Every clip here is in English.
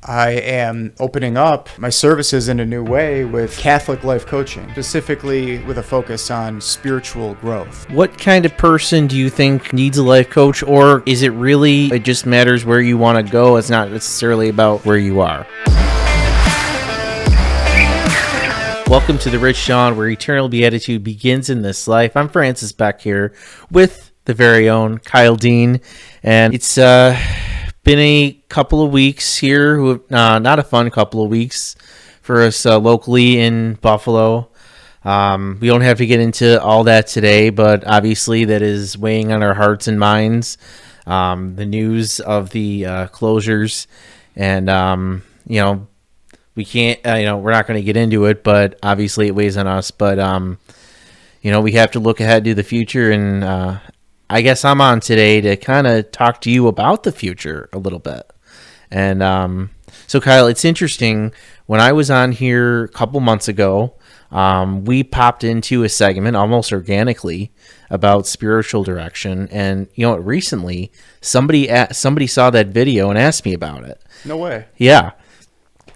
I am opening up my services in a new way with Catholic life coaching, specifically with a focus on spiritual growth. What kind of person do you think needs a life coach, or is it really, it just matters where you want to go? It's not necessarily about where you are. Welcome to The Rich Sean, where eternal beatitude begins in this life. I'm Francis Boeck here with the very own Kyle Dean, and it's been a couple of weeks here, not a fun couple of weeks for us locally in Buffalo. We don't have to get into all that today, but obviously that is weighing on our hearts and minds. The news of the closures, and we can't, we're not going to get into it, but obviously it weighs on us. But we have to look ahead to the future, and I guess I'm on today to kind of talk to you about the future a little bit. And so, Kyle, it's interesting. When I was on here a couple months ago, we popped into a segment almost organically about spiritual direction. And, recently somebody saw that video and asked me about it. No way. Yeah.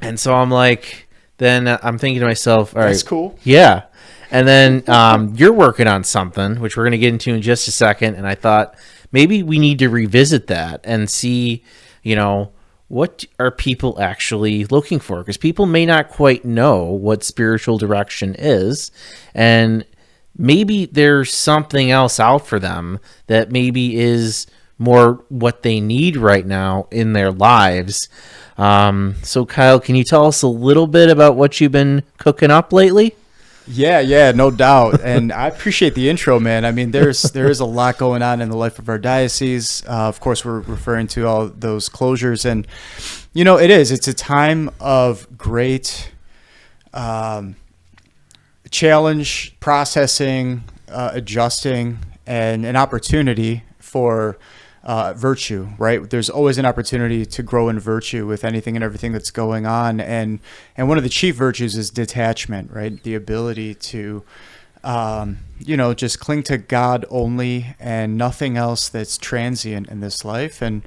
And so I'm like, then I'm thinking to myself, all right. That's cool. Yeah. And then you're working on something, which we're going to get into in just a second. And I thought maybe we need to revisit that and see, what are people actually looking for? Because people may not quite know what spiritual direction is. And maybe there's something else out for them that maybe is more what they need right now in their lives. So, Kyle, can you tell us a little bit about what you've been cooking up lately? Yeah, no doubt. And I appreciate the intro, man. I mean, there is a lot going on in the life of our diocese. Of course, we're referring to all those closures. And, it's a time of great challenge, processing, adjusting, and an opportunity for virtue, right? There's always an opportunity to grow in virtue with anything and everything that's going on. And one of the chief virtues is detachment, right? The ability to, just cling to God only and nothing else that's transient in this life. And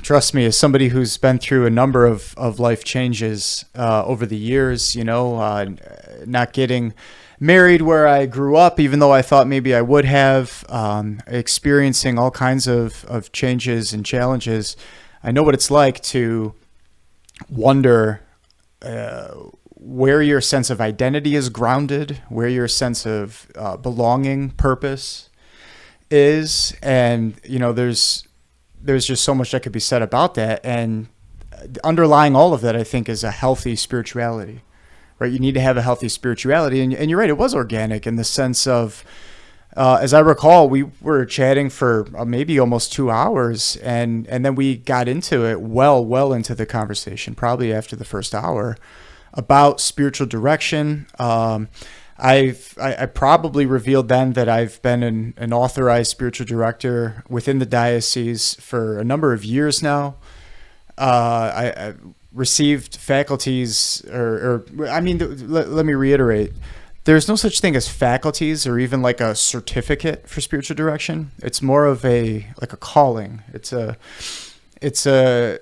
trust me, as somebody who's been through a number of life changes over the years, not getting married where I grew up, even though I thought maybe I would have, experiencing all kinds of changes and challenges. I know what it's like to wonder where your sense of identity is grounded, where your sense of belonging, purpose is. And, there's just so much that could be said about that. And underlying all of that, I think, is a healthy spirituality. Right, you need to have a healthy spirituality, and you're right. It was organic in the sense of, as I recall, we were chatting for maybe almost 2 hours, and then we got into it well into the conversation, probably after the first hour, about spiritual direction. I probably revealed then that I've been an authorized spiritual director within the diocese for a number of years now. I received faculties let me reiterate, there's no such thing as faculties or even like a certificate for spiritual direction. It's more of a calling. It's an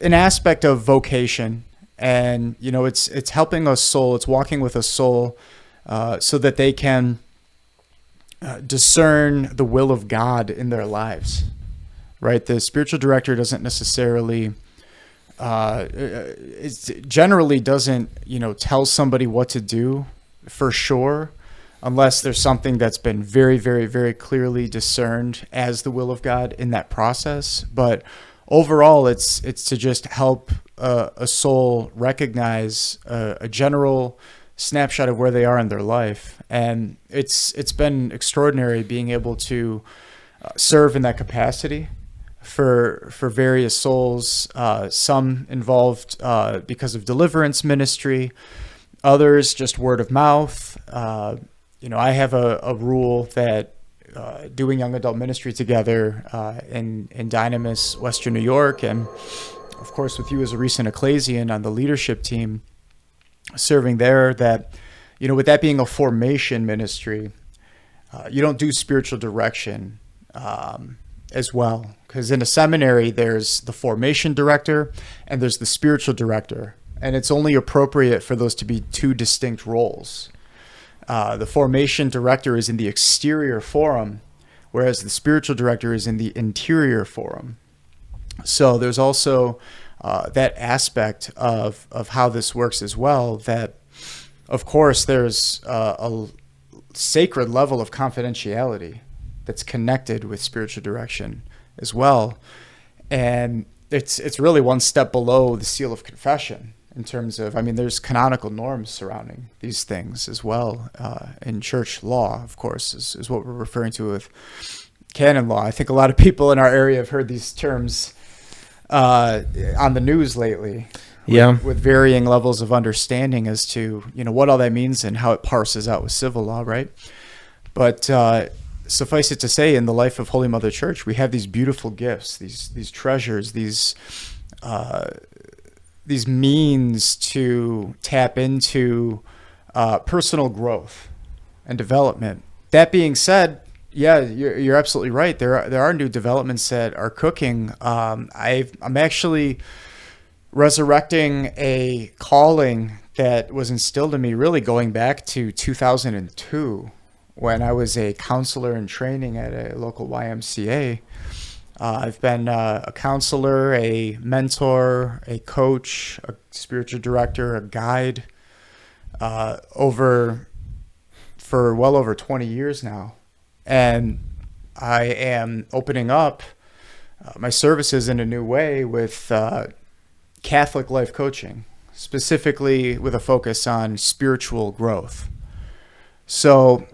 aspect of vocation, and it's helping a soul, it's walking with a soul so that they can discern the will of God in their lives, right? The spiritual director doesn't necessarily it generally doesn't, tell somebody what to do for sure, unless there's something that's been very, very, very clearly discerned as the will of God in that process. But overall, it's to just help a soul recognize a general snapshot of where they are in their life. And it's been extraordinary being able to serve in that capacity for various souls, some involved because of deliverance ministry, others just word of mouth. I have a rule that doing young adult ministry together in Dynamis, Western New York, and of course with you as a recent ecclesian on the leadership team serving there, that, with that being a formation ministry, you don't do spiritual direction as well. Because in a seminary, there's the formation director and there's the spiritual director. And it's only appropriate for those to be two distinct roles. The formation director is in the exterior forum, whereas the spiritual director is in the interior forum. So there's also that aspect of how this works as well, that, of course, there's a sacred level of confidentiality that's connected with spiritual direction as well. And it's really one step below the seal of confession in terms of, I mean, there's canonical norms surrounding these things as well. In church law, of course, is what we're referring to with canon law. I think a lot of people in our area have heard these terms on the news lately. With varying levels of understanding as to, what all that means and how it parses out with civil law, right? But suffice it to say, in the life of Holy Mother Church, we have these beautiful gifts, these treasures, these means to tap into personal growth and development. That being said, yeah, you're absolutely right. There are new developments that are cooking. I'm actually resurrecting a calling that was instilled in me really going back to 2002 when I was a counselor in training at a local YMCA. I've been a counselor, a mentor, a coach, a spiritual director, a guide for well over 20 years now. And I am opening up my services in a new way with Catholic life coaching, specifically with a focus on spiritual growth. So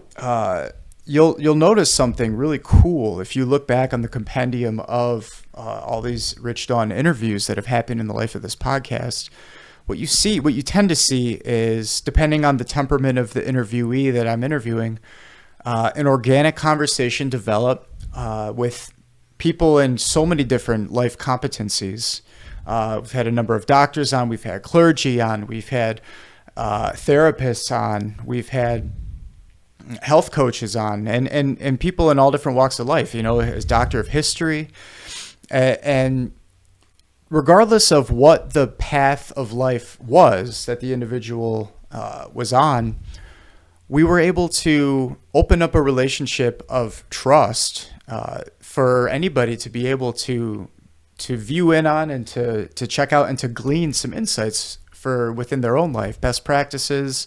you'll notice something really cool if you look back on the compendium of all these Rich Dawn interviews that have happened in the life of this podcast. What you tend to see is, depending on the temperament of the interviewee that I'm interviewing, an organic conversation develop with people in so many different life competencies. We've had a number of doctors on, we've had clergy on, we've had therapists on, we've had health coaches on, and people in all different walks of life, as doctor of history. And regardless of what the path of life was that the individual was on, we were able to open up a relationship of trust for anybody to be able to view in on and to check out and to glean some insights for within their own life, best practices.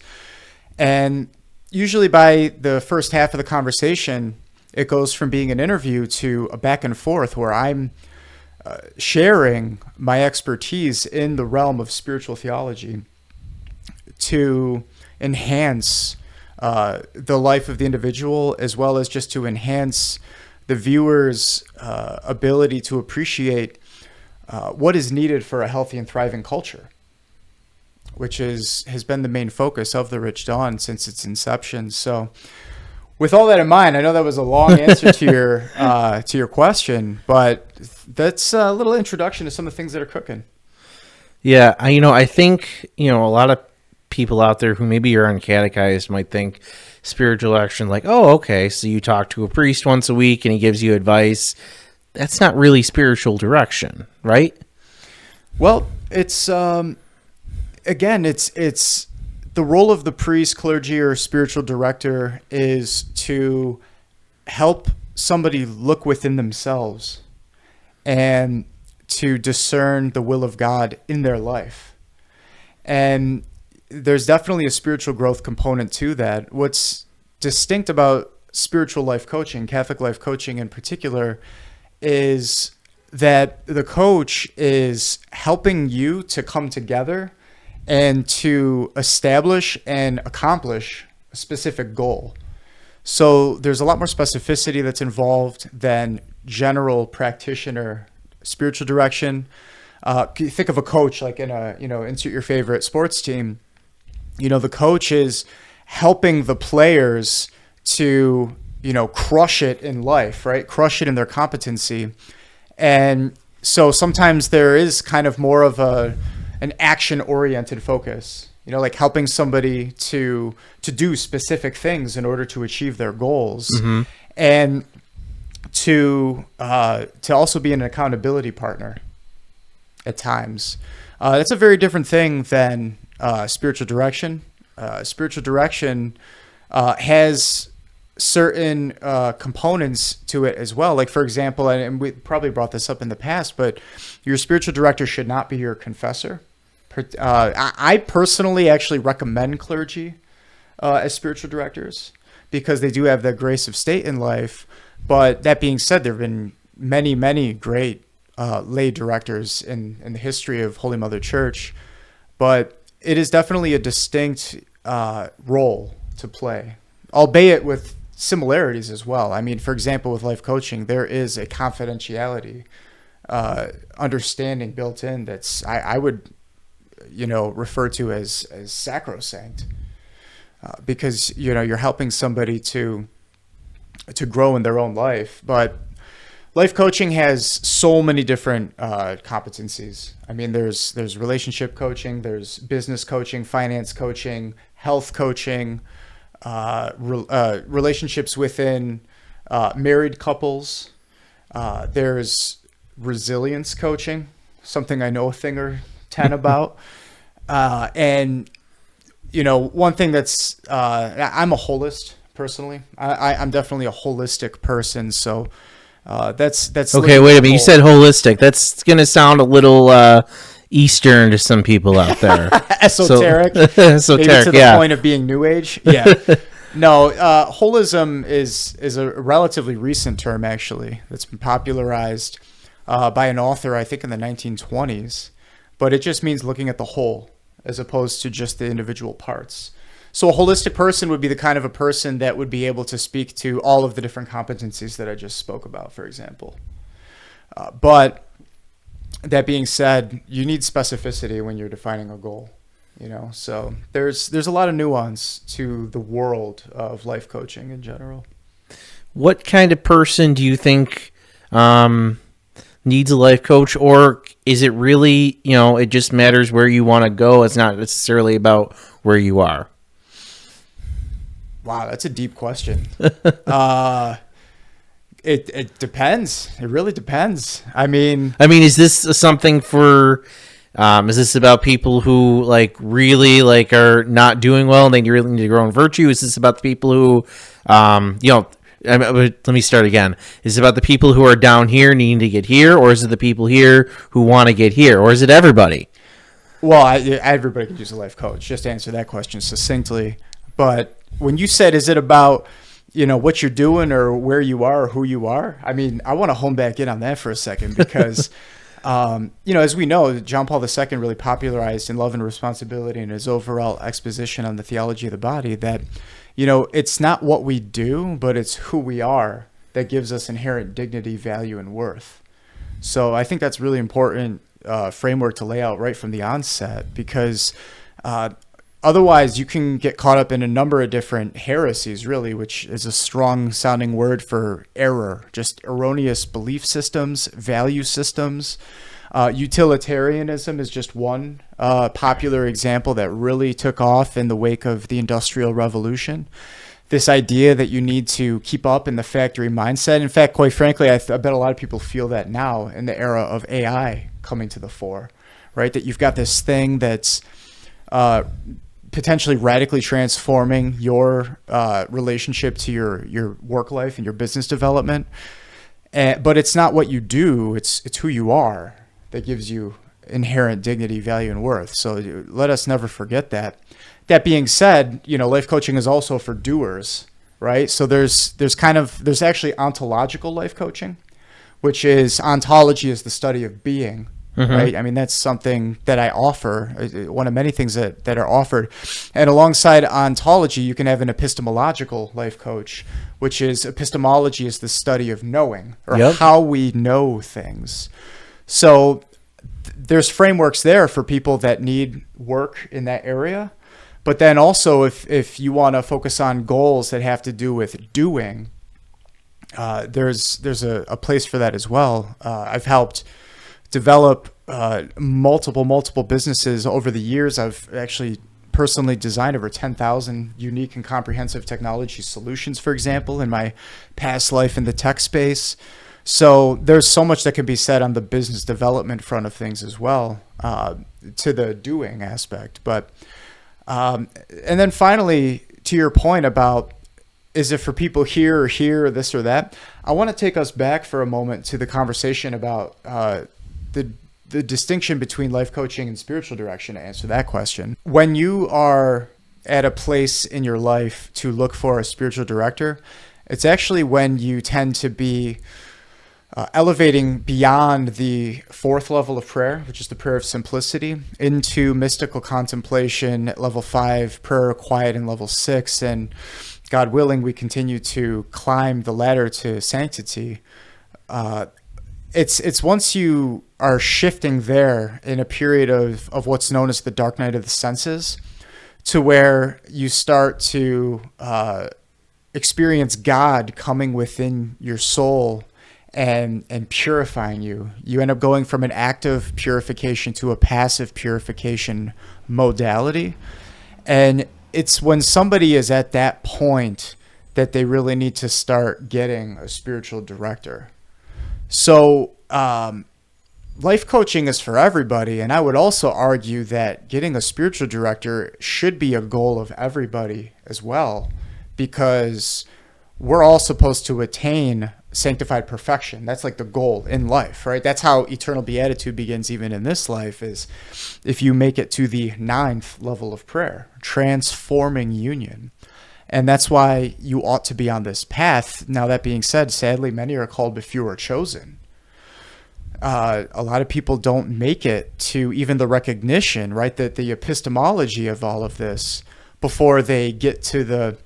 And usually by the first half of the conversation, it goes from being an interview to a back and forth where I'm sharing my expertise in the realm of spiritual theology to enhance the life of the individual, as well as just to enhance the viewer's ability to appreciate what is needed for a healthy and thriving culture, which has been the main focus of the Rich Dawn since its inception. So with all that in mind, I know that was a long answer to your question, but that's a little introduction to some of the things that are cooking. Yeah, I think, a lot of people out there who maybe are uncatechized might think spiritual action like, oh, okay, so you talk to a priest once a week and he gives you advice. That's not really spiritual direction, right? Well, it's again, it's the role of the priest, clergy, or spiritual director is to help somebody look within themselves and to discern the will of God in their life. And there's definitely a spiritual growth component to that. What's distinct about spiritual life coaching, Catholic life coaching in particular, is that the coach is helping you to come together and to establish and accomplish a specific goal. So there's a lot more specificity that's involved than general practitioner spiritual direction. Think of a coach like in a, insert your favorite sports team. The coach is helping the players to, crush it in life, right? Crush it in their competency. And so sometimes there is kind of more of an action-oriented focus, like helping somebody to do specific things in order to achieve their goals. Mm-hmm. And to also be an accountability partner at times. That's a very different thing than spiritual direction. Spiritual direction has certain components to it as well. Like, for example, and we probably brought this up in the past, but your spiritual director should not be your confessor. I personally actually recommend clergy as spiritual directors because they do have the grace of state in life. But that being said, there have been many, many great lay directors in the history of Holy Mother Church. But it is definitely a distinct role to play, albeit with similarities as well. I mean, for example, with life coaching, there is a confidentiality understanding built in that's I would refer to as sacrosanct, because you're helping somebody to grow in their own life. But life coaching has so many different competencies. I mean, there's relationship coaching, there's business coaching, finance coaching, health coaching, relationships within married couples. There's resilience coaching, something I know a thing or 10 about. And one thing that's I'm a holist personally. I'm definitely a holistic person. So that's okay. Wait a minute. You said holistic. That's gonna sound a little Eastern to some people out there. Esoteric. Esoteric. Maybe to the point of being New Age. Yeah. No, holism is a relatively recent term, actually, that's been popularized by an author, I think, in the 1920s. But it just means looking at the whole as opposed to just the individual parts. So a holistic person would be the kind of a person that would be able to speak to all of the different competencies that I just spoke about, for example. But that being said, you need specificity when you're defining a goal. So there's a lot of nuance to the world of life coaching in general. What kind of person do you think needs a life coach, or is it really, it just matters where you want to go? It's not necessarily about where you are. Wow, that's a deep question. It depends. It really depends. I mean, is this something for? Is this about people who really are not doing well and they really need to grow in virtue? Is this about the people who, let me start again. Is it about the people who are down here needing to get here, or is it the people here who want to get here, or is it everybody? Well, everybody could use a life coach, just to answer that question succinctly. But when you said, is it about, what you're doing or where you are or who you are? I mean, I want to hone back in on that for a second because, as we know, John Paul II really popularized in Love and Responsibility and his overall exposition on the theology of the body that, it's not what we do, but it's who we are that gives us inherent dignity, value, and worth. So I think that's really important framework to lay out right from the onset, because otherwise you can get caught up in a number of different heresies, really, which is a strong sounding word for error, just erroneous belief systems, value systems. Utilitarianism is just one popular example that really took off in the wake of the Industrial Revolution. This idea that you need to keep up in the factory mindset. In fact, quite frankly, I bet a lot of people feel that now in the era of AI coming to the fore, right? That you've got this thing that's potentially radically transforming your relationship to your work life and your business development. But it's not what you do, it's who you are that gives you inherent dignity, value, and worth. So let us never forget that. That being said, life coaching is also for doers, right? So there's actually ontological life coaching, which is ontology is the study of being, right? I mean, that's something that I offer, one of many things that are offered. And alongside ontology, you can have an epistemological life coach, which is epistemology is the study of knowing, or how we know things. So there's frameworks there for people that need work in that area. But then also if you want to focus on goals that have to do with doing, there's a place for that as well. I've helped develop multiple businesses over the years. I've actually personally designed over 10,000 unique and comprehensive technology solutions, for example, in my past life in the tech space. So there's so much that can be said on the business development front of things as well, to the doing aspect. But and then finally, to your point about, is it for people here or this or that? I want to take us back for a moment to the conversation about the distinction between life coaching and spiritual direction, to answer that question. When you are at a place in your life to look for a spiritual director, it's actually when you tend to be elevating beyond the fourth level of prayer, which is the prayer of simplicity, into mystical contemplation at level 5, prayer quiet in level 6, and God willing, we continue to climb the ladder to sanctity. It's once you are shifting there in a period of what's known as the dark night of the senses, to where you start to experience God coming within your soul and purifying you. You end up going from an active purification to a passive purification modality. And it's when somebody is at that point that they really need to start getting a spiritual director. So life coaching is for everybody. And I would also argue that getting a spiritual director should be a goal of everybody as well, because we're all supposed to attain sanctified perfection. That's like the goal in life, right? That's how eternal beatitude begins even in this life, is if you make it to the 9th level of prayer, transforming union. And that's why you ought to be on this path. Now, that being said, sadly, many are called but few are chosen. A lot of people don't make it to even the recognition, right, that the epistemology of all of this before they get to the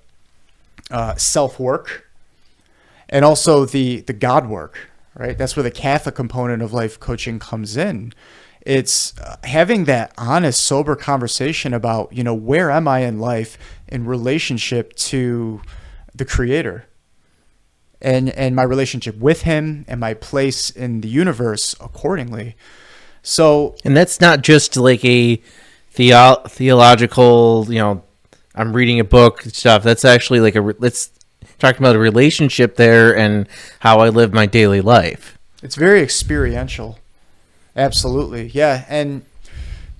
self-work and also the God work, right? That's where the Catholic component of life coaching comes in. It's having that honest, sober conversation about, where am I in life in relationship to the Creator, and my relationship with Him and my place in the universe accordingly. So, and that's not just like a theological, I'm reading a book stuff. That's actually like let's talk about a relationship there and how I live my daily life. It's very experiential. Absolutely. Yeah. And,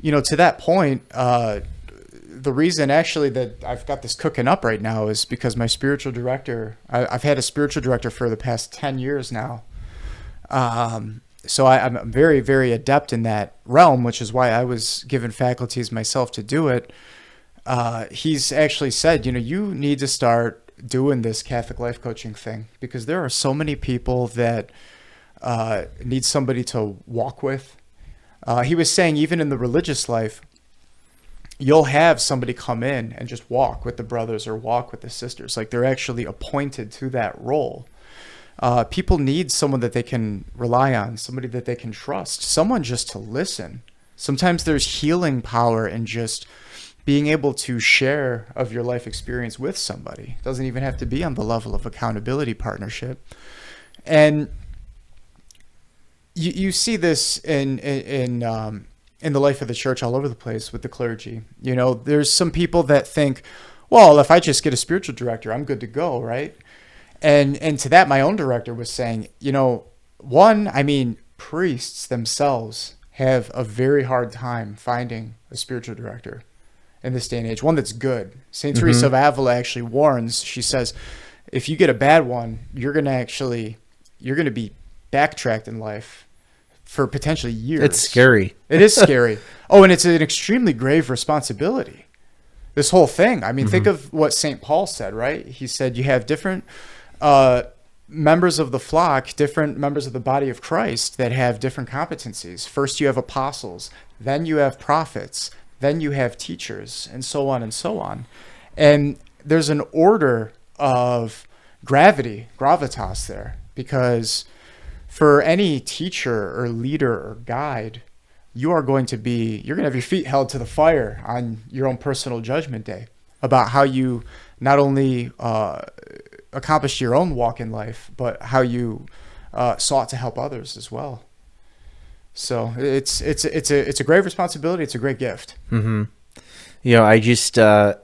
to that point, the reason actually that I've got this cooking up right now is because my spiritual director, I've had a spiritual director for the past 10 years now. So I'm very, very adept in that realm, which is why I was given faculties myself to do it. He's actually said, you need to start doing this Catholic life coaching thing, because there are so many people that need somebody to walk with. He was saying even in the religious life, you'll have somebody come in and just walk with the brothers or walk with the sisters. Like, they're actually appointed to that role. People need someone that they can rely on, somebody that they can trust, someone just to listen. Sometimes there's healing power in just being able to share of your life experience with somebody. It doesn't even have to be on the level of accountability partnership. And you see this in the life of the church all over the place with the clergy. There's some people that think, well, if I just get a spiritual director, I'm good to go, right? And to that, my own director was saying, priests themselves have a very hard time finding a spiritual director in this day and age, one that's good. Saint Teresa of Avila actually warns. She says, if you get a bad one, you're going to be backtracked in life for potentially years. It's scary. It is scary. Oh, and it's an extremely grave responsibility, this whole thing. Think of what St. Paul said, right? He said you have different members of the flock, different members of the body of Christ that have different competencies. First you have apostles, then you have prophets, then you have teachers, and so on and so on. And there's an order of gravitas there, because for any teacher or leader or guide, you're going to have your feet held to the fire on your own personal judgment day about how you not only accomplished your own walk in life, but how you sought to help others as well. So it's a great responsibility. It's a great gift. Mm-hmm. I just, I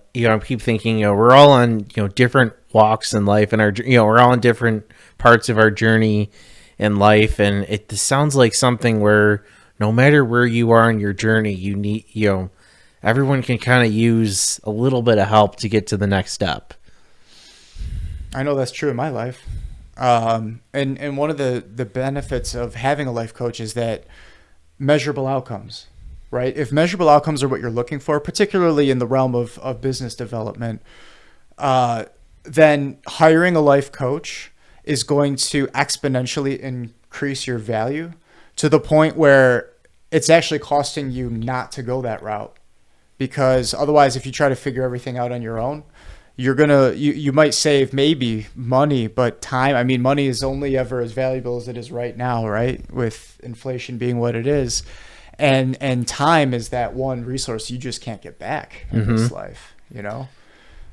keep thinking, we're all on, different walks in life, and we're all in different parts of our journey in life. And it sounds like something where no matter where you are in your journey, you need, everyone can kind of use a little bit of help to get to the next step. I know that's true in my life. And one of the benefits of having a life coach is that measurable outcomes, right? If measurable outcomes are what you're looking for, particularly in the realm of business development, then hiring a life coach is going to exponentially increase your value to the point where it's actually costing you not to go that route. Because otherwise, if you try to figure everything out on your own, you might save maybe money, but time. I mean, money is only ever as valuable as it is right now, right? With inflation being what it is, and time is that one resource you just can't get back in this life,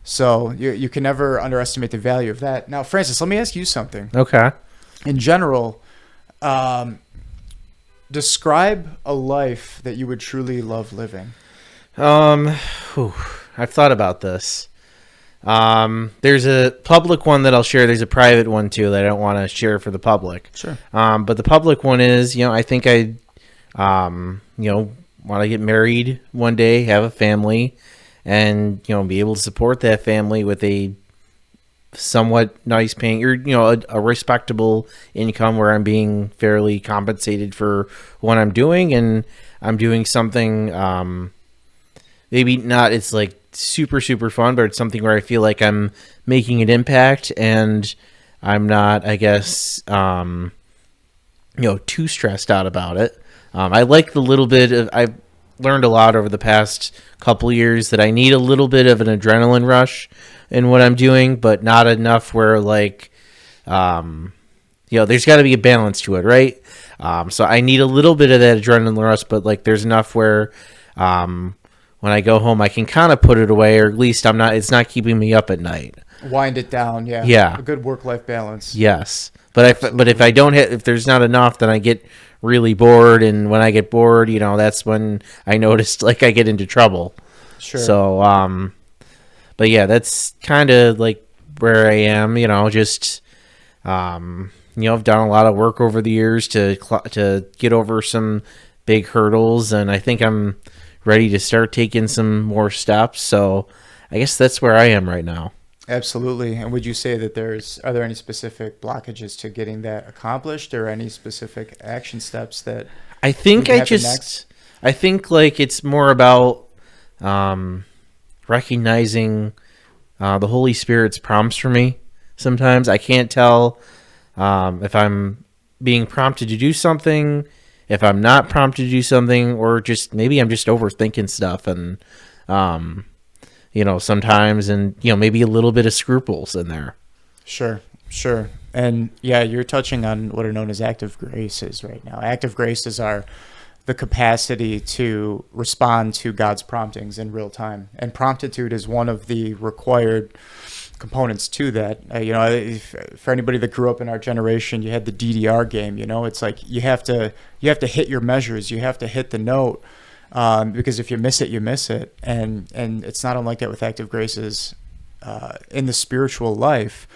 So you can never underestimate the value of that. Now, Francis, let me ask you something. Okay. In general, describe a life that you would truly love living. I've thought about this. There's a public one that I'll share. There's a private one too that I don't want to share for the public. Sure. But the public one is, I think I, want to get married one day, have a family, and, be able to support that family with a somewhat nice paying, or, a respectable income where I'm being fairly compensated for what I'm doing, and I'm doing something, maybe not, it's like super, super fun, but it's something where I feel like I'm making an impact, and I'm not, I guess, too stressed out about it. I like the little bit of, I've learned a lot over the past couple years that I need a little bit of an adrenaline rush in what I'm doing, but not enough where there's got to be a balance to it, right? So I need a little bit of that adrenaline rush, but there's enough where, when I go home, I can kind of put it away, or at least it's not keeping me up at night. Wind it down. Yeah. Yeah. A good work-life balance. Yes. But if I don't if there's not enough, then I get really bored. And when I get bored, that's when I noticed I get into trouble. Sure. So, but yeah, that's kind of where I am, just, I've done a lot of work over the years to get over some big hurdles. And I think I'm ready to start taking some more steps. So I guess that's where I am right now. Absolutely. And would you say that are there any specific blockages to getting that accomplished, or any specific action steps that I think next? I think it's more about recognizing the Holy Spirit's prompts for me. Sometimes I can't tell if I'm being prompted to do something, if I'm not prompted to do something, or just maybe I'm just overthinking stuff, and sometimes, and maybe a little bit of scruples in there. Sure. And yeah, you're touching on what are known as active graces right now. Active graces are the capacity to respond to God's promptings in real time, and promptitude is one of the required components to that. For anybody that grew up in our generation, you had the DDR game. It's you have to hit your measures, you have to hit the note, because if you miss it, you miss it. And it's not unlike that with active graces in the spiritual life.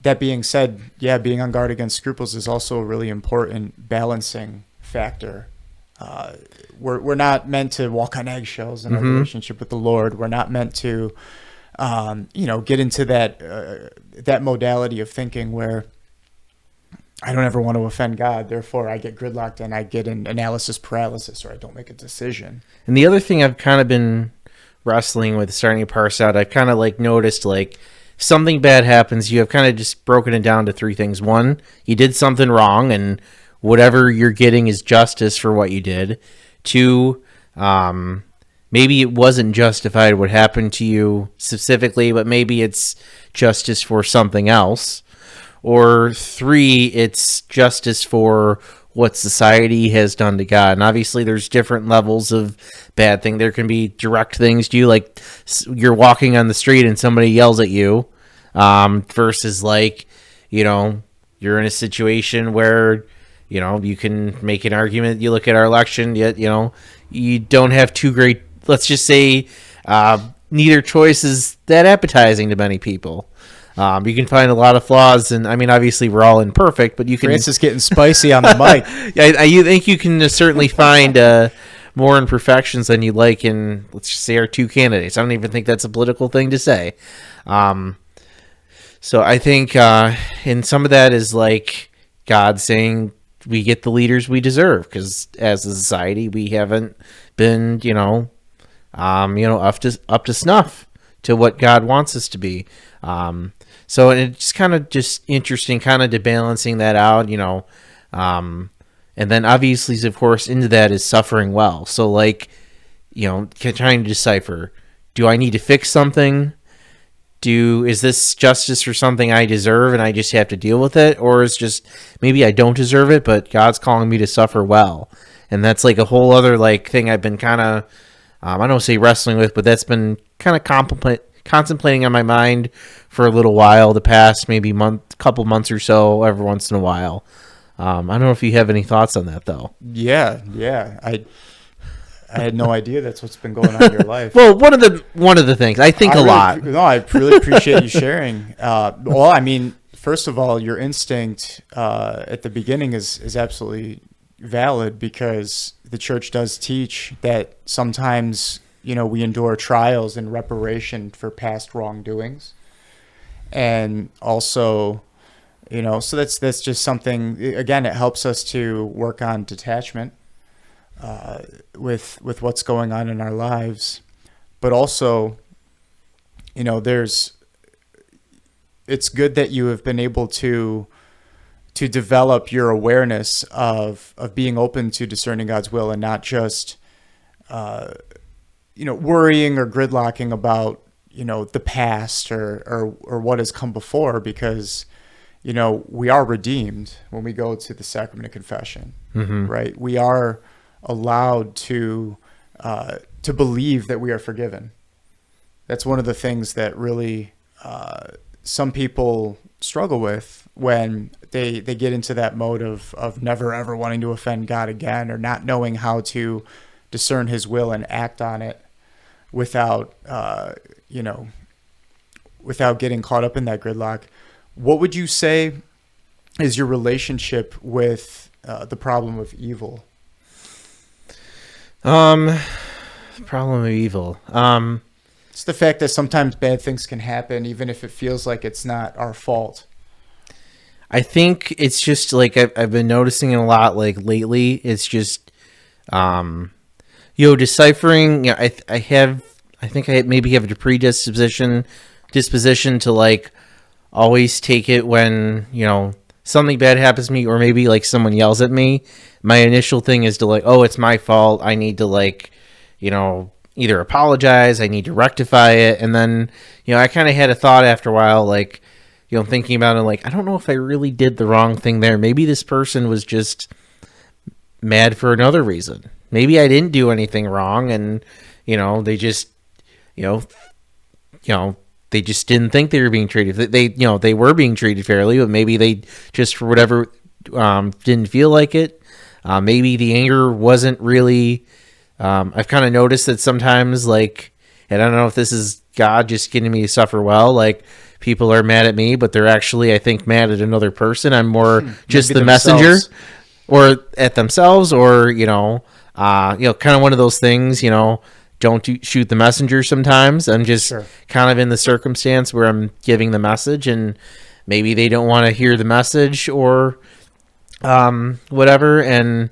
That being said, yeah, being on guard against scruples is also a really important balancing factor. We're not meant to walk on eggshells in our relationship with the Lord. We're not meant to get into that modality of thinking where I don't ever want to offend God, therefore I get gridlocked and I get an analysis paralysis, or I don't make a decision. And the other thing I've kind of been wrestling with, starting to parse out, I've kind of noticed something bad happens, you have kind of just broken it down to three things. One, you did something wrong, and whatever you're getting is justice for what you did. Two, maybe it wasn't justified what happened to you specifically, but maybe it's justice for something else. Or three, it's justice for what society has done to God. And obviously there's different levels of bad thing. There can be direct things to you, you're walking on the street and somebody yells at you, versus you're in a situation where, you can make an argument. You look at our election, yet, you don't have too great, let's just say, neither choice is that appetizing to many people. You can find a lot of flaws, and I mean, obviously, we're all imperfect, but you can. Francis getting spicy on the mic. I think you can certainly find more imperfections than you like in, let's just say, our two candidates. I don't even think that's a political thing to say. So I think, and some of that is like God saying we get the leaders we deserve, because as a society we haven't been, up to snuff to what God wants us to be. So it's kind of just interesting, kind of to balancing that out, and then obviously, of course, into that is suffering well. So like, trying to decipher, do I need to fix something? Is this justice or something I deserve and I just have to deal with it? Or is just maybe I don't deserve it, but God's calling me to suffer well. And that's like a whole other like thing I've been kind of, I don't say wrestling with, but that's been kind of contemplating on my mind for a little while, the past maybe couple months or so, every once in a while. I don't know if you have any thoughts on that, though. Yeah. I had no idea that's what's been going on in your life. Well, one of the things I think lot. No, I really appreciate you sharing. Well, I mean, first of all, your instinct at the beginning is absolutely valid, because the church does teach that sometimes we endure trials in reparation for past wrongdoings, and also so that's just something. Again, it helps us to work on detachment with what's going on in our lives, but also it's good that you have been able to develop your awareness of being open to discerning God's will, and not just worrying or gridlocking about the past or what has come before, because we are redeemed when we go to the sacrament of confession. Mm-hmm. Right? We are allowed to believe that we are forgiven. That's one of the things that really some people struggle with when they get into that mode of never ever wanting to offend God again, or not knowing how to discern his will and act on it without without getting caught up in that gridlock. What would you say is your relationship with the problem of evil? Problem of evil. It's the fact that sometimes bad things can happen, even if it feels like it's not our fault. I think it's just like I've been noticing it a lot like lately. It's just, deciphering. I think I maybe have a predisposition to like always take it when something bad happens to me, or maybe like someone yells at me. My initial thing is to like, oh, it's my fault. I need to like, either apologize. I need to rectify it. And then, I kind of had a thought after a while, like, thinking about it, like, I don't know if I really did the wrong thing there. Maybe this person was just mad for another reason. Maybe I didn't do anything wrong, and, they just, they just didn't think they were being treated. They were being treated fairly, but maybe they just, for whatever, didn't feel like it. Maybe the anger wasn't really. I've kind of noticed that sometimes, like, and I don't know if this is God just getting me to suffer well. Like, people are mad at me, but they're actually, I think, mad at another person. I'm more just the messenger, or at themselves, or kind of one of those things. Don't shoot the messenger sometimes. I'm just kind of in the circumstance where I'm giving the message, and maybe they don't want to hear the message, or whatever. And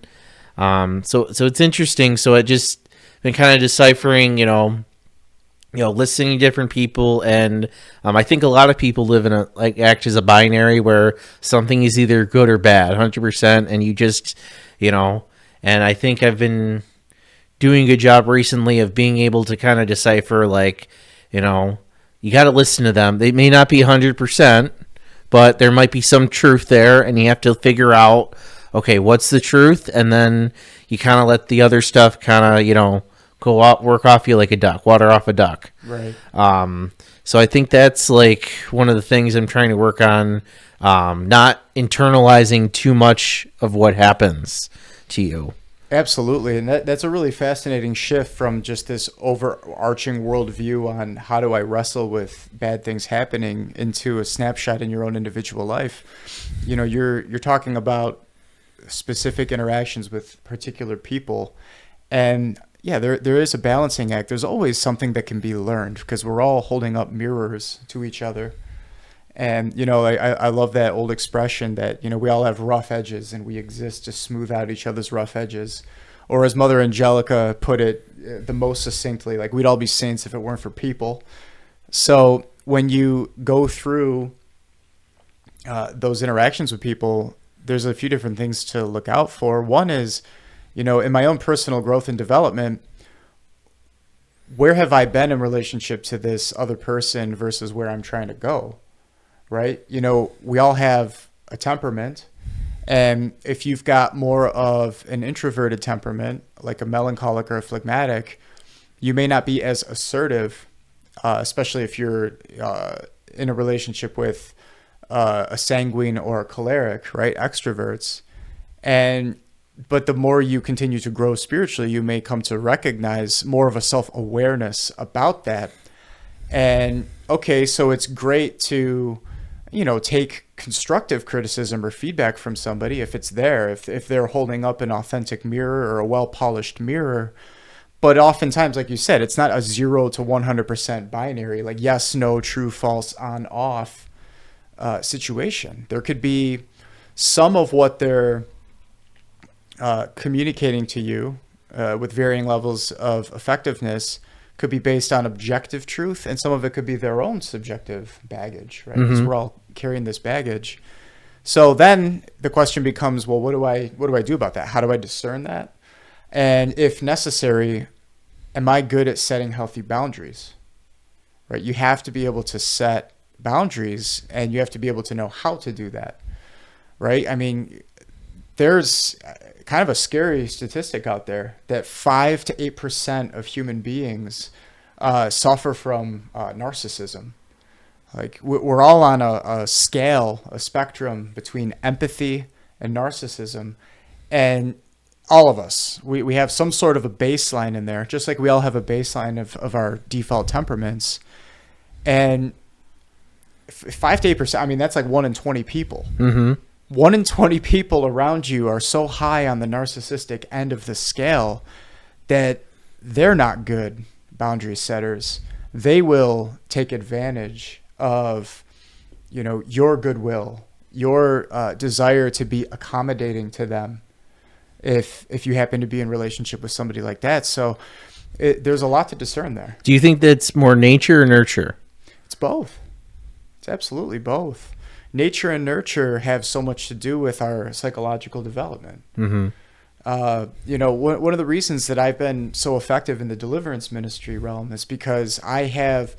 so it's interesting. So it just been kind of deciphering, listening to different people. And I think a lot of people live in act as a binary where something is either good or bad, 100%. And you just, and I think I've been doing a good job recently of being able to kind of decipher, like, you got to listen to them. They may not be 100%, but there might be some truth there, and you have to figure out, okay, what's the truth? And then you kind of let the other stuff kind of, go out, work off you like a duck, water off a duck. Right. So I think that's like one of the things I'm trying to work on, not internalizing too much of what happens to you. Absolutely. And that's a really fascinating shift from just this overarching worldview on how do I wrestle with bad things happening into a snapshot in your own individual life. You're talking about specific interactions with particular people. And yeah, there is a balancing act. There's always something that can be learned because we're all holding up mirrors to each other. And, I love that old expression that, we all have rough edges and we exist to smooth out each other's rough edges. Or as Mother Angelica put it the most succinctly, like we'd all be saints if it weren't for people. So when you go through those interactions with people, there's a few different things to look out for. One is, in my own personal growth and development, where have I been in relationship to this other person versus where I'm trying to go? Right? We all have a temperament. And if you've got more of an introverted temperament, like a melancholic or a phlegmatic, you may not be as assertive, especially if you're in a relationship with a sanguine or a choleric, right? Extroverts. But the more you continue to grow spiritually, you may come to recognize more of a self-awareness about that. And okay, so it's great to take constructive criticism or feedback from somebody if it's there, if they're holding up an authentic mirror or a well-polished mirror. But oftentimes, like you said, it's not a 0 to 100% binary, like yes, no, true, false, on, off situation. There could be some of what they're communicating to you with varying levels of effectiveness could be based on objective truth, and some of it could be their own subjective baggage, right? Because we're all carrying this baggage. So then the question becomes, well, what do I do about that? How do I discern that? And if necessary, am I good at setting healthy boundaries? Right? You have to be able to set boundaries, and you have to be able to know how to do that. Right? I mean, there's kind of a scary statistic out there that 5 to 8% of human beings suffer from narcissism. Like we're all on a scale, a spectrum between empathy and narcissism. And all of us, we have some sort of a baseline in there, just like we all have a baseline of our default temperaments. And 5 to 8%, I mean, that's like 1 in 20 people. 1 in 20 people around you are so high on the narcissistic end of the scale that they're not good boundary setters. They will take advantage of, your goodwill, your desire to be accommodating to them if you happen to be in relationship with somebody like that. So there's a lot to discern there. Do you think that's more nature or nurture? It's both. It's absolutely both. Nature and nurture have so much to do with our psychological development. One of the reasons that I've been so effective in the deliverance ministry realm is because I have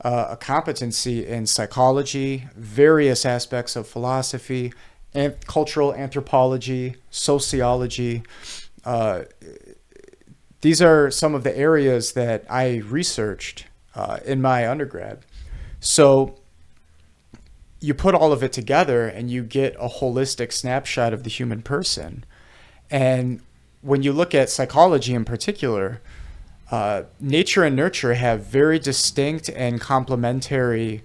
a competency in psychology, various aspects of philosophy, and cultural anthropology, sociology. These are some of the areas that I researched in my undergrad. So you put all of it together and you get a holistic snapshot of the human person. And when you look at psychology in particular, nature and nurture have very distinct and complementary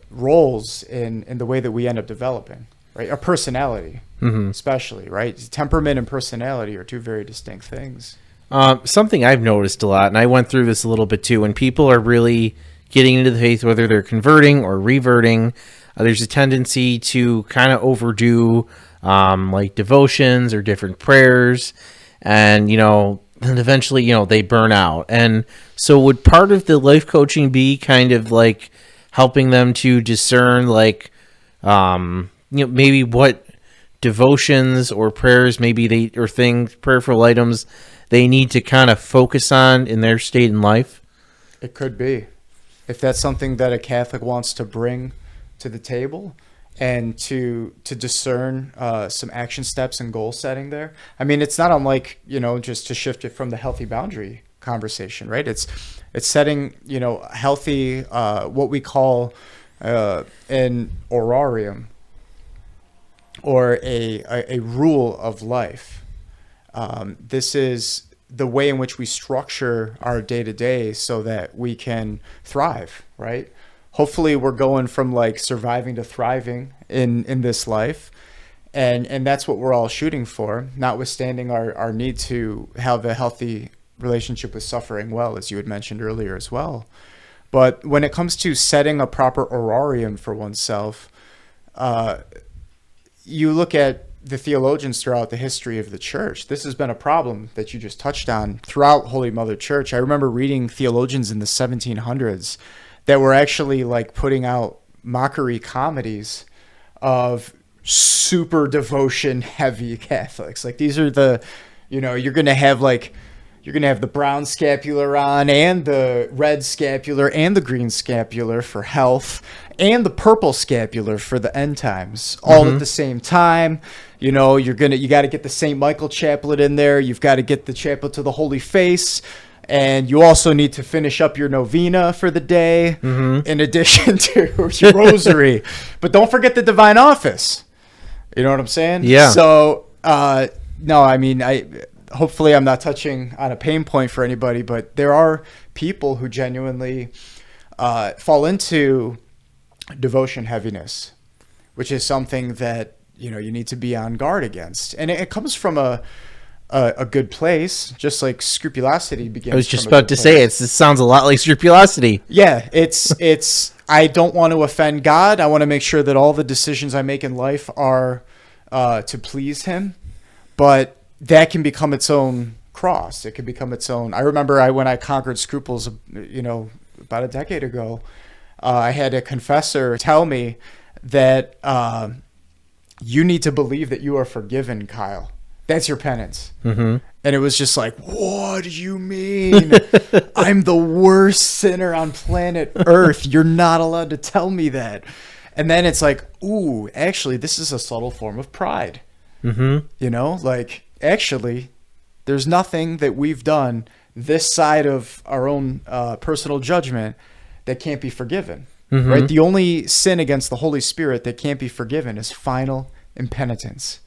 roles in the way that we end up developing, right? Our personality, especially, right? Temperament and personality are two very distinct things. Something I've noticed a lot, and I went through this a little bit too, when people are really getting into the faith, whether they're converting or reverting, there's a tendency to kind of overdo like devotions or different prayers, and then eventually they burn out. And so would part of the life coaching be kind of like helping them to discern like maybe what devotions or prayers maybe prayerful items they need to kind of focus on in their state in life? It could be. If that's something that a Catholic wants to bring to the table and to discern some action steps and goal setting there. I mean, it's not unlike, just to shift it from the healthy boundary conversation, right? It's setting, healthy, what we call an horarium or a rule of life. This is the way in which we structure our day to day so that we can thrive, right? Hopefully we're going from like surviving to thriving in this life. And that's what we're all shooting for, notwithstanding our need to have a healthy relationship with suffering well, as you had mentioned earlier as well. But when it comes to setting a proper orarium for oneself, you look at the theologians throughout the history of the church. This has been a problem that you just touched on throughout Holy Mother Church. I remember reading theologians in the 1700s that were actually like putting out mockery comedies of super devotion heavy Catholics. Like these are the, you're going to have the brown scapular on and the red scapular and the green scapular for health and the purple scapular for the end times all at the same time. You got to get the St. Michael chaplet in there. You've got to get the chaplet to the Holy Face. And you also need to finish up your novena for the day in addition to your rosary. But don't forget the divine office. You know what I'm saying? Yeah. So, no, I mean, hopefully I'm not touching on a pain point for anybody, but there are people who genuinely fall into devotion heaviness, which is something that, you need to be on guard against. And it comes from a good place, just like scrupulosity begins. I was just about to say it sounds a lot like scrupulosity. Yeah, it's I don't want to offend God. I want to make sure that all the decisions I make in life are to please him. But that can become its own cross. It can become its own. I remember when I conquered scruples, about a decade ago, I had a confessor tell me that you need to believe that you are forgiven, Kyle. That's your penance. And it was just like, what do you mean? I'm the worst sinner on planet Earth. You're not allowed to tell me that. And then it's like, ooh, actually, this is a subtle form of pride. Actually, there's nothing that we've done this side of our own personal judgment that can't be forgiven. Right? The only sin against the Holy Spirit that can't be forgiven is final impenitence.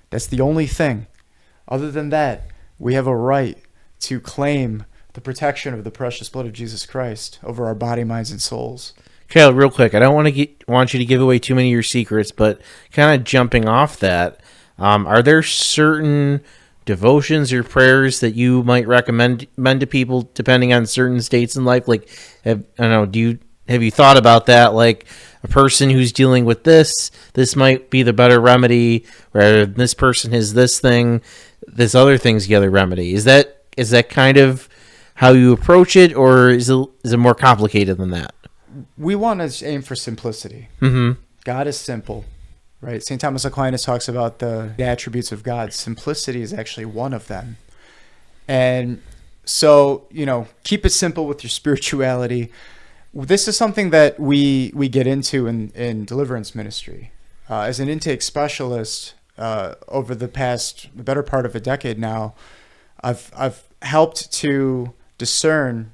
That's the only thing. Other than that, we have a right to claim the protection of the precious blood of Jesus Christ over our body, minds, and souls. Kyle, real quick, I don't want you to give away too many of your secrets, but kind of jumping off that, are there certain devotions or prayers that you might recommend to people depending on certain states in life? Like, have you thought about that? Like, a person who's dealing with this might be the better remedy, rather than this person has this thing, this other thing's the other remedy. Is that kind of how you approach it, or is it more complicated than that? We want to aim for simplicity. God is simple, right? St. Thomas Aquinas talks about the attributes of God. Simplicity is actually one of them. And so, keep it simple with your spirituality. This is something that we get into in deliverance ministry. As an intake specialist, over the better part of a decade now, I've helped to discern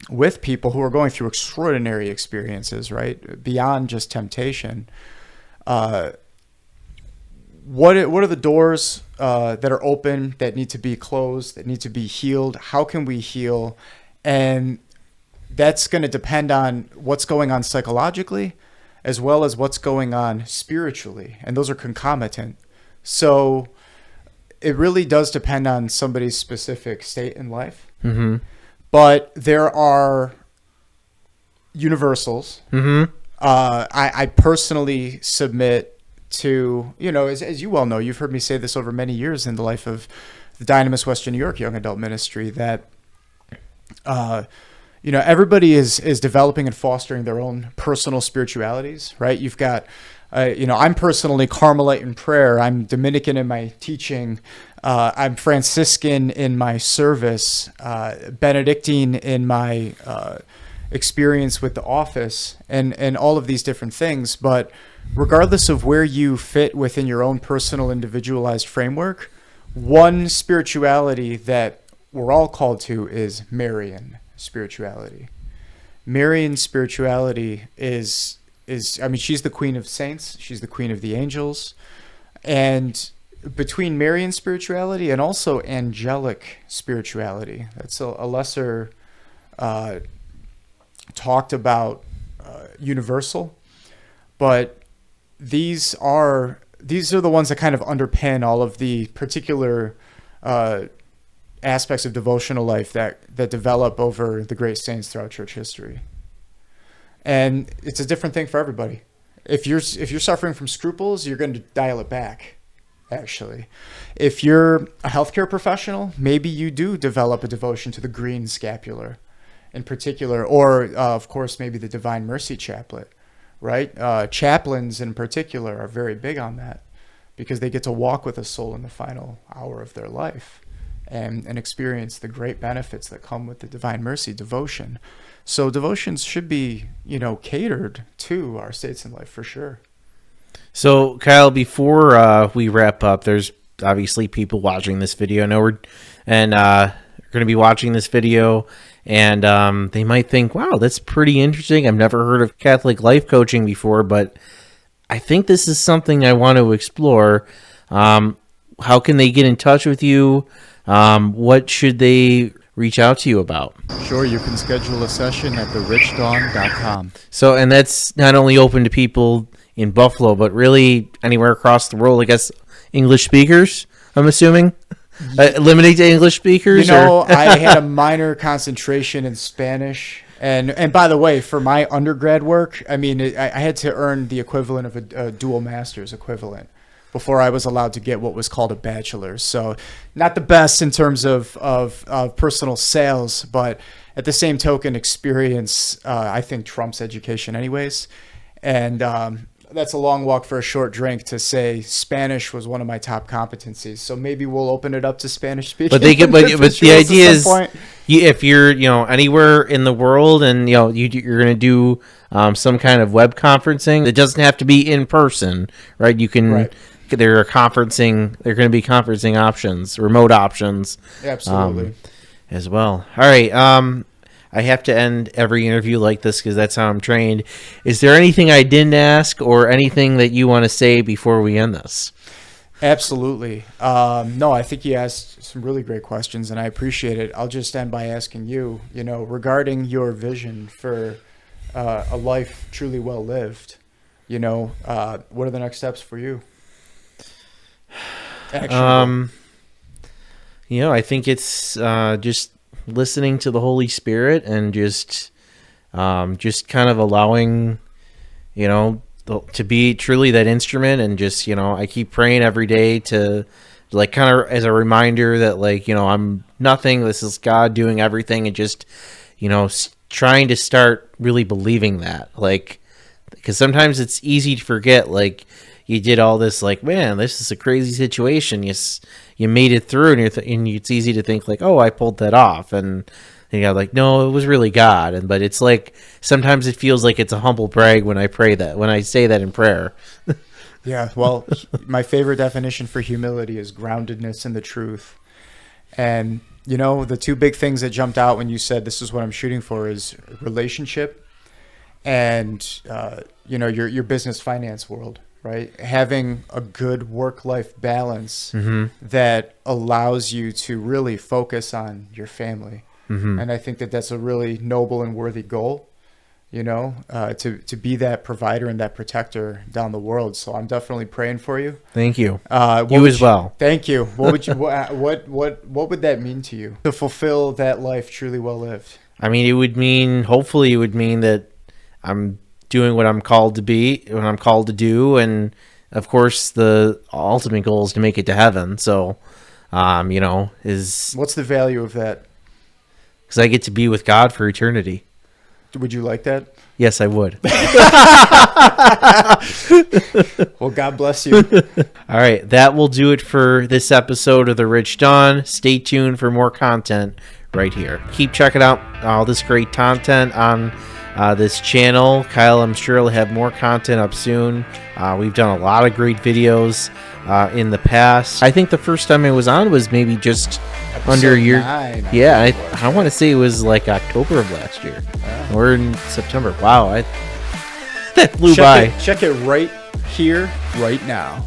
with people who are going through extraordinary experiences, right? Beyond just temptation. What are the doors that are open, that need to be closed, that need to be healed? How can we heal? And that's going to depend on what's going on psychologically as well as what's going on spiritually. And those are concomitant. So it really does depend on somebody's specific state in life. But there are universals. I personally submit to, as you well know, you've heard me say this over many years in the life of the Dynamis Western New York Young Adult Ministry, that everybody is developing and fostering their own personal spiritualities, right? You've got, I'm personally Carmelite in prayer. I'm Dominican in my teaching. I'm Franciscan in my service, Benedictine in my experience with the office, and all of these different things. But regardless of where you fit within your own personal individualized framework, one spirituality that we're all called to is Marian spirituality. Marian spirituality is she's the queen of saints. She's the queen of the angels. And between Marian spirituality and also angelic spirituality. That's a lesser talked about universal, but these are the ones that kind of underpin all of the particular aspects of devotional life that develop over the great saints throughout church history. And it's a different thing for everybody. If you're suffering from scruples, you're going to dial it back. Actually, if you're a healthcare professional, maybe you do develop a devotion to the green scapular in particular, or of course, maybe the Divine Mercy Chaplet, right? Chaplains in particular are very big on that because they get to walk with a soul in the final hour of their life and experience the great benefits that come with the Divine Mercy devotion. So devotions should be, catered to our states in life for sure. So, Kyle, before we wrap up, there's obviously people watching this video. I know we're going to be watching this video, and they might think, wow, that's pretty interesting. I've never heard of Catholic life coaching before, but I think this is something I want to explore. How can they get in touch with you? What should they reach out to you about? Sure, you can schedule a session at therichddawn.com. So, and that's not only open to people in Buffalo, but really anywhere across the world, I guess. English speakers, I'm assuming? Limited to English speakers? I had a minor concentration in Spanish. And by the way, for my undergrad work, I had to earn the equivalent of a dual master's equivalent before I was allowed to get what was called a bachelor's. So not the best in terms of personal sales, but at the same token, experience, I think, trumps education anyways. And that's a long walk for a short drink to say Spanish was one of my top competencies. So maybe we'll open it up to Spanish speaking. But the idea is, if you're anywhere in the world and you're going to do some kind of web conferencing, it doesn't have to be in person, right? You can. Right. There are going to be conferencing options, remote options, absolutely, as well. All right. I have to end every interview like this because that's how I'm trained. Is there anything I didn't ask or anything that you want to say before we end this? Absolutely. No, I think you asked some really great questions, and I appreciate it. I'll just end by asking you, regarding your vision for a life truly well lived, what are the next steps for you? I think it's just listening to the Holy Spirit and just kind of allowing, to be truly that instrument, and just, I keep praying every day to kind of as a reminder that I'm nothing. This is God doing everything, and just, trying to start really believing that, because sometimes it's easy to forget, you did all this, man, this is a crazy situation. You made it through, and it's easy to think oh, I pulled that off, and no, it was really God. But it's sometimes it feels like it's a humble brag when I say that in prayer. Yeah, well, my favorite definition for humility is groundedness in the truth. And the two big things that jumped out when you said this is what I'm shooting for is relationship and your business finance world. Right? Having a good work-life balance that allows you to really focus on your family. And I think that that's a really noble and worthy goal, to be that provider and that protector down the world. So I'm definitely praying for you. Thank you. You as well. Thank you. What would you, what would that mean to you to fulfill that life truly well lived? Hopefully it would mean that I'm doing what I'm called to be, what I'm called to do, and of course the ultimate goal is to make it to heaven. So, what's the value of that? Because I get to be with God for eternity. Would you like that? Yes, I would. Well, God bless you. All right, that will do it for this episode of The Rich Dawn. Stay tuned for more content right here. Keep checking out all this great content on this channel. Kyle, I'm sure, will have more content up soon. We've done a lot of great videos in the past. I think the first time I was on was maybe just Episode under a year. 9. Yeah, I want to say it was October of last year. We're in September. Wow, that flew by. Check it right here, right now.